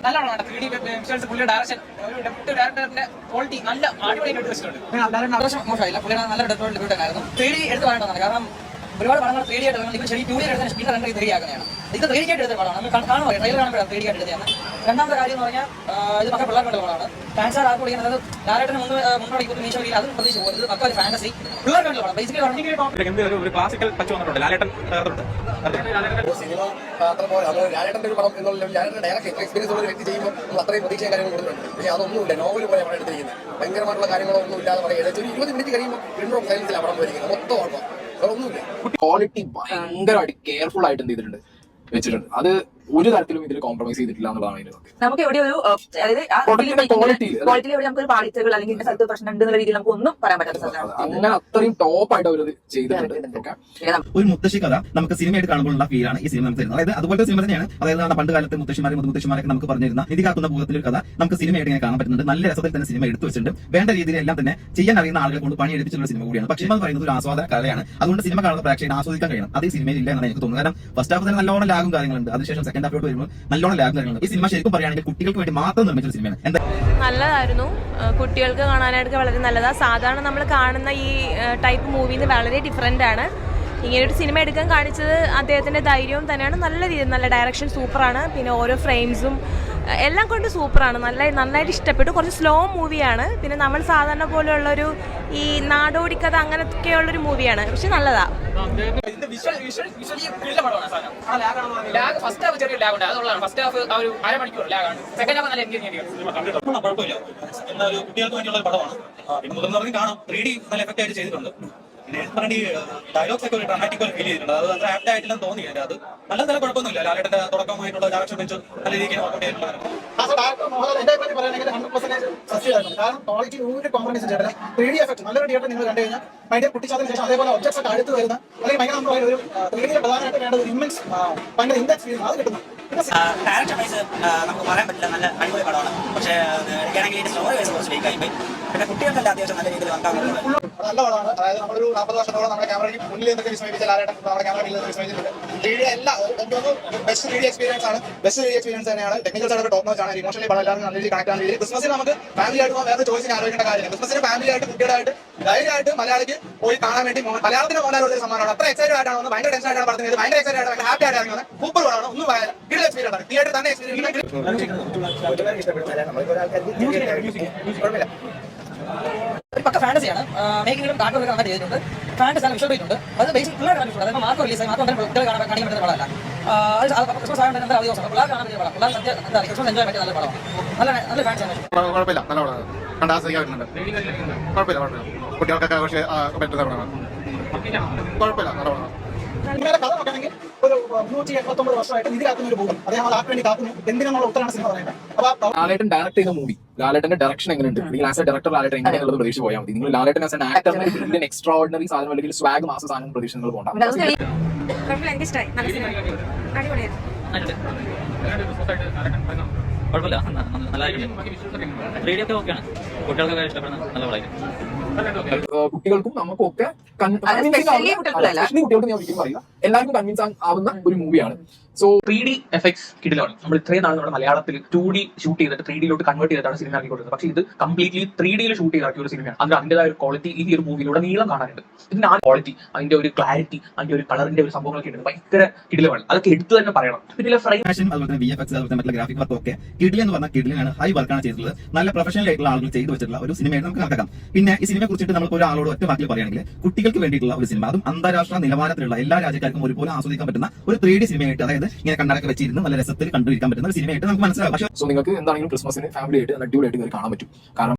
നല്ലോണം 3D visuals പുള്ളിയുടെ direction ഒരു ഡെപ്യൂട്ടി ഡയറക്ടറിന്റെ ക്വാളിറ്റി നല്ല അടിപൊളിയായിട്ട് വെച്ചിട്ടുണ്ട്. മോശമായില്ല, പുള്ളിയുടെ നല്ല ഡെപ്യൂട്ടി ആയിരുന്നു. 3D എടുത്ത് പറയേണ്ടതാണ്, കാരണം ഒരുപാട് പടങ്ങൾ 3D ആയിട്ട് വരുന്നത്. ഇപ്പം ശരി 2D എടുത്തതിന് സ്പീഡ് കണ്ടത് 3D ആക്കുന്നതാണ്. ഇത് 3D ആയിട്ട് എടുത്ത പടമാണ്, നമ്മൾ കാണുമ്പോൾ ട്രെയിലർ കാണുമ്പോൾ 3D ആയിട്ട് എടുത്തതാണ്. രണ്ടാമത്തെ കാര്യം എന്ന് പറഞ്ഞാൽ ഇത് പക്ക പിള്ളേരുടെ പടമാണ്. ഫാൻസാർ ആർക്ക് വിളിക്കുന്നത് ലാലേട്ടന് മുന്നോട്ട് മീശ വരില്ല, അതും പ്രതീക്ഷ പോകുന്നത് പക്ക ഒരു ഫാന്റസി പിള്ളേരുടെ പടം. ബേസിക്കലി ഒരു ക്ലാസിക്കൽ ടച്ച് വന്നിട്ടുണ്ട് ലാലേട്ടൻ സിനിമ അത്ര പോലെ അത് ലാലേട്ടന്റെ ഒരു പടം എന്നുള്ള ലാലേട്ടന്റെ ഡയറക്ഷൻ എക്സ്പീരിയൻസ് ഉള്ള ഒരു വ്യക്തി ചെയ്യുമ്പോൾ നമ്മൾ അത്രയും പ്രതീക്ഷയും കാര്യങ്ങളും കൊടുക്കുന്നുണ്ട്. പക്ഷേ അതൊന്നുമില്ല, നോവൽ പോലെ പടം എടുത്തിരിക്കുന്നത്. ഭയങ്കരമായിട്ടുള്ള കാര്യങ്ങളൊന്നും ഇല്ലാതെ പറയുന്നത്. ഒരു 20 മിനിറ്റ് കഴിയുമ്പോൾ വിൻഡോ സൈലൻസിലാണ് പടം പോയിരിക്കുന്നത്. മൊത്തം ഓർമ്മ ഒന്നുമില്ല. ക്വാളിറ്റി ഭയങ്കരമായിട്ട് കെയർഫുൾ ആയിട്ട് എന്ത് ചെയ്തിട്ടുണ്ട് വെച്ചിട്ടുണ്ട്. അത് ഒരു തരത്തിലും ഇതിൽ കോംപ്രമൈസ് ചെയ്തിട്ടില്ല എന്നുള്ളതാണ്. നമുക്ക് എവിടെ ഒരു ക്വാളിറ്റിയിൽ എവിടെ നമുക്ക് ഒരു പാളിച്ചകൾ അല്ലെങ്കിൽ ഇന്ന സ്ഥലത്ത് പ്രശ്നം ഉണ്ട് എന്നുള്ള രീതിയിൽ നമുക്ക് ഒന്നും പറയാൻ പറ്റാത്ത അങ്ങനെ അത്രയും ടോപ്പ് ആയിട്ട് അവരത് ചെയ്തിട്ടുണ്ട്. ഒരു മുത്തശ്ശി കഥ നമുക്ക് സിനിമയായിട്ട് കാണുമ്പോഴുള്ള ഫീലാണ് ഈ സിനിമ നമുക്ക് തരുന്നത്. അതായത് അതുപോലത്തെ സിനിമ തന്നെയാണ്. അതായത് പണ്ട് കാലത്ത് മുത്തശ്ശിമാരൊക്കെ നമുക്ക് പറഞ്ഞിരുന്ന നിധി കാക്കുന്ന ഭൂതത്തിലൊരു കഥ നമുക്ക് സിനിമയായിട്ട് ഇങ്ങനെ കാണാൻ പറ്റുന്നുണ്ട്. നല്ല രസത്തിൽ തന്നെ സിനിമ എടുത്തു വെച്ചിട്ടുണ്ട്. വേണ്ട രീതിയിൽ എല്ലാം തന്നെ ചെയ്യാൻ അറിയുന്ന ആളുകളെ കൊണ്ട് പണി എടുപ്പിച്ചുള്ള സിനിമ കൂടിയാണ്. പക്ഷേ എന്ന് പറയുന്നത് ഒരു ആസ്വാദന കലയാണ്. അതുകൊണ്ട് സിനിമ കാണുന്ന പ്രേക്ഷകനെ ആസ്വദിക്കാൻ കഴിയണം. അത് ഈ സിനിമയിൽ ഇല്ല എന്നാണ് എനിക്ക് തോന്നുന്നത്. കാരണം ഫസ്റ്റ് ഹാഫ് തന്നെ നല്ലോണം ലാഗും കാര്യങ്ങളുണ്ട്. അതിനുശേഷം സെക്കൻഡ് ഹാഫിലോട്ട് വരുമ്പോൾ നല്ലോണം ലാഗും കാര്യങ്ങളുണ്ട്. ഈ സിനിമ ശരിക്കും പറയുകയാണെങ്കിൽ കുട്ടികൾക്ക് വേണ്ടി മാത്രം നിർമ്മിച്ച സിനിമയാണ്. നല്ലതായിരുന്നു, കുട്ടികൾക്ക് കാണാനായിട്ട് വളരെ നല്ലതാണ്. സാധാരണ നമ്മൾ കാണുന്ന ഈ ടൈപ്പ് മൂവിന്ന് വളരെ ഡിഫറെൻ്റ് ആണ്. ഇങ്ങനൊരു സിനിമ എടുക്കാൻ കാണിച്ചത് അദ്ദേഹത്തിൻ്റെ ധൈര്യവും തന്നെയാണ്. നല്ല രീതിയിൽ നല്ല ഡയറക്ഷൻ സൂപ്പറാണ്. പിന്നെ ഓരോ ഫ്രെയിംസും എല്ലാം കൊണ്ട് സൂപ്പറാണ്. നന്നായിട്ട് ഇഷ്ടപ്പെട്ടു. കുറച്ച് സ്ലോ മൂവിയാണ്. പിന്നെ നമ്മൾ സാധാരണ പോലെയുള്ളൊരു ഈ നാടോടിക്കഥ അങ്ങനെയൊക്കെയുള്ളൊരു മൂവിയാണ്. പക്ഷെ നല്ലതാണ്. ഫസ്റ്റ് ഹാഫ് ചെറിയ ലാഗ് ഉണ്ട്, അതുള്ളതാണ്. ഫസ്റ്റ് ഹാഫ് ആ ഒരു അരമണിക്കൂർ ലാഗാണ്. സെക്കൻഡ് ഹാഫ് നല്ല എൻഗേജിംഗ് കുഴപ്പമില്ല. എന്നാൽ കുട്ടികൾക്ക് വേണ്ടിയുള്ള പടമാണ്. മുതിർന്നവർക്ക് കാണാം. 3D നല്ല എഫക്റ്റ് ആയിട്ട് ചെയ്തിട്ടുണ്ട്. പിന്നെ ഡയലോഗ്സ് ഒക്കെ ഒരു ഡ്രാമാറ്റിക് ഫീൽ ചെയ്തിട്ടുണ്ട്. അത് അത്ര ആപ്റ്റ് ആയിട്ടില്ലെന്ന് തോന്നി. അത് നല്ല നല്ല കുഴപ്പമൊന്നുമില്ല. ലാലേട്ടന്റെ തുടക്കമായിട്ടുള്ള ഡയറക്ഷൻ വെച്ച് നല്ല രീതിക്ക് വർക്കൗട്ട് ചെയ്തിട്ടുണ്ടായിരുന്നു. കാരണം ക്വാളിറ്റി ഒരു കോംപ്രമൈസ് ചെയ്തിട്ടില്ല. 3D എഫക്ട് നല്ലൊരു തിയേറ്റർ നിങ്ങൾ കണ്ടു കഴിഞ്ഞാൽ ഭയങ്കര കുട്ടിച്ചാതിന് ശേഷം അതേപോലെ ഒബ്ജക്ട്സ് ഒക്കെ അടുത്ത് വരുന്ന അല്ലെങ്കിൽ ഭയങ്കര നമ്മൾ ഒരു 3D പ്രധാനമായിട്ട് വേണ്ട ഒരു ഇമ്മൻസ് ഭയങ്കര ഇൻഡെക്സ് ഫീൽ അത് കിട്ടുന്നു. ഡയറക്ഷൻ വൈസ് നമുക്ക് പറയാൻ പറ്റില്ല, നല്ല അടിപൊളി പടമാണ്. പക്ഷേ എനിക്കാണെങ്കിൽ സ്റ്റോറി വൈസ് കുറച്ച് വീക്കായി പോയി. പിന്നെ കുട്ടികൾക്കല്ല അത്യാവശ്യം നല്ല രീതിയിൽ വർക്കാൻ നല്ല പടമാണ്. അതായത് നമ്മളൊരു 40 വർഷത്തോളം നമ്മുടെ ക്യാമറയ്ക്ക് മുന്നിൽ നിന്നൊക്കെ വിസ്മയിപ്പിച്ച ലാലേട്ടൻ നമ്മുടെ ക്യാമറയിൽ നിന്ന് വിസ്മയിച്ചിട്ടുണ്ട്. 3D എല്ലാ ബെസ്റ്റ് 3D എക്സ്പീരിയൻസ് ആണ്. ബെസ്റ്റ് 3D എക്സ്പീരിയൻസ് തന്നെയാണ്. ടെക്നിക്കൽ സൈഡ് ടോപ്പ് നോച്ച് ആണ്. ഇമോഷണലി പടം എല്ലാവരും നല്ല രീതിയിൽ കണക്ട് ആവുന്ന രീതിയിൽ ക്രിസ്മസിന് നമുക്ക് ഫാമിലി ആയിട്ട് വേറെ ചോയ്സിന് ആലോചിക്കേണ്ട കാര്യമില്ല. ക്രിസ്മസിന് ഫാമിലി ആയിട്ട് കുട്ടികളായിട്ട് ധൈര്യമായിട്ട് മലയാളിക്ക് പോയി കാണാൻ വേണ്ടി മലയാളത്തിന് പോകാനുള്ള ഒരു സമ്മാനമാണ്. അത്ര എക്സൈറ്റഡ് ആയിട്ടാണ് വന്നത്. ഭയങ്കര ടെൻഷൻ ആയിട്ടാണ് പറഞ്ഞത്. ഭയങ്കര എക്സൈറ്റഡ് ആയിട്ട് ഹാപ്പി ആയിട്ട് ഇറങ്ങുന്നത്. സൂപ്പർ പടമാണ്. ഒന്നും കിടിലൻ എക്സ്പീരിയൻസ് ആണ്. തിയേറ്റർ തന്നെ എക്സ്പീരിയൻസ് ഒരു പക്ക ഫാന്റസിയാണ്. മേക്കിങ്ങിലും കാർട്ടൂൺ ഒക്കെ നന്നായിട്ട് ചെയ്തിട്ടുണ്ട്. ഫാന്റസി ആണ്, വിഷ്വൽ ചെയ്തിട്ടുണ്ട്. അത് ബേസിക് പിള്ളേർ കണ്ടിട്ടുണ്ട്. അതായത് മാർക്ക് റിലീസായി മാത്രം കുട്ടികൾ കാണിക്കാൻ പറ്റുന്ന പടമല്ല. ക്രിസ്മസ് ആയതുകൊണ്ട് എന്താ ദിവസം പിള്ളേർ കാണാൻ പറ്റിയ പടം. പിള്ളേർ സത്യം എന്താ ക്രിസ്മസ് എൻജോയ് പറ്റിയ നല്ല പടമാണ്. നല്ല ഫാൻസ് ആണ്. കുഴപ്പമില്ല, നല്ല പടമാണ്. കണ്ട് ആസ്വദിക്കാൻ പറ്റുന്നുണ്ട്. കുഴപ്പമില്ല കുട്ടികൾക്കൊക്കെ പക്ഷേ പറ്റുന്ന പടമാണ്. കുഴപ്പമില്ല, നല്ല പടമാണ്. കഥ നോക്കുകയാണെങ്കിൽ ഒരു 189 വർഷമായിട്ട് നിധി കാക്കുന്ന ഒരു ഭൂതം അദ്ദേഹം ആർക്ക് വേണ്ടി കാക്കുന്നു എന്തിനുള്ള ഉത്തരമാണ് സിനിമ പറയുന്നത്. അപ്പൊ ലാലേട്ടൻ ഡയറക്ട് ചെയ്യുന്ന മൂവി ലാലേട്ടന്റെ ഡയറക്ഷൻ എങ്ങനെയുണ്ട്, നിങ്ങൾ ആസ് എ ഡയറക്ടർ ലാലേട്ടൻ എങ്ങനെയുള്ളത് പ്രതീക്ഷ പോയാൽ മതി. നിങ്ങൾ ലാലേട്ടൻ ആസ് എൻ ആക്ടറിന് ബ്രില്യൻ എക്സ്ട്രാ ഓർഡിനറി സാധനം അല്ലെങ്കിൽ സ്വാഗ് മാസ സാധനം പ്രതീക്ഷ നിങ്ങൾ പോകണ്ട. കുഴപ്പമില്ല, നല്ലതായിരിക്കും. ഓക്കെയാണ്, കുട്ടികൾക്കൊക്കെ ഇഷ്ടപ്പെടുന്ന നല്ല പടമായിരിക്കും. കുട്ടികൾക്കും നമുക്കും ഒക്കെ കുട്ടികൾക്ക് ഞാൻ ഒരിക്കലും പറയില്ല, എല്ലാവർക്കും കൺവിൻസ് ആവുന്ന ഒരു മൂവിയാണ്. സോ 3D എഫക്ട്സ് കിടിലാണ്. നമ്മൾ ഇത്രയും നാൾ നമ്മുടെ മലയാളത്തിൽ 2D ഷൂട്ട് ചെയ്തിട്ട് 3Dയിലോട്ട് കൺവേർട്ട് ചെയ്തിട്ടാണ് സിനിമ ഇറക്കിക്കൊടുക്കുന്നത്. പക്ഷേ ഇത് കംപ്ലീറ്റ്ലി 3Dയിൽ ഷൂട്ട് ചെയ്തിറക്കിയ ഒരു സിനിമയാണ്. അതിന് അതിൻ്റെതായ ഒരു ക്വാളിറ്റി ഈ ഒരു മൂവിയിലൂടെ നീളം കാണാനുണ്ട്. ഇതിന്റെ ആ ക്വാളിറ്റി, അതിന്റെ ഒരു ക്ലാരിറ്റി, അതിന്റെ ഒരു കളറിന്റെ ഒരു സംഭവങ്ങളൊക്കെ ഉണ്ട്, ഭയങ്കര കിടിലമാണ്. അതൊക്കെ എടുത്തു തന്നെ പറയണം. പിന്നെ അതുപോലെ VFX അതുപോലെ മറ്റുള്ള ഗ്രാഫിക് വർക്ക് ഒക്കെ കിടിലൻ എന്ന് പറഞ്ഞാൽ കിടിലാണ്. ഹൈ വർക്കാണ് ചെയ്തിട്ടുള്ളത്. നല്ല പ്രൊഫഷണൽ ആയിട്ടുള്ള ആളുകൾ ചെയ്തു വെച്ചിട്ടുള്ള ഒരു സിനിമയായിട്ട് നമുക്ക് കണക്കാക്കാം. പിന്നെ ഈ സിനിമയെ കുറിച്ചിട്ട് നമുക്ക് ഒരാളോട് ഒറ്റ വാക്കിൽ പറയുകയാണെങ്കിൽ കുട്ടികൾക്ക് വേണ്ടിയിട്ടുള്ള ഒരു സിനിമ, അതും അന്താരാഷ്ട്ര നിലവാരത്തിലുള്ള എല്ലാ രാജ്യക്കാർക്കും ഒരുപോലെ ആസ്വദിക്കാൻ പറ്റുന്ന ഒരു 3D സിനിമയായിട്ട്, അതായത് ഇങ്ങനെ കണ്ണടക്കെ വെച്ചിരുന്ന് നല്ല രസത്തിൽ കണ്ടുപിടിക്കാൻ പറ്റുന്ന ഒരു സിനിമയായിട്ട് നമുക്ക് മനസ്സിലാവും. സോ നിങ്ങൾക്ക് എന്താണെങ്കിലും ക്രിസ്മസിന് ഫാമിലി ആയിട്ട് അടിപൊളിയായിട്ട് കാണാൻ പറ്റും. കാരണം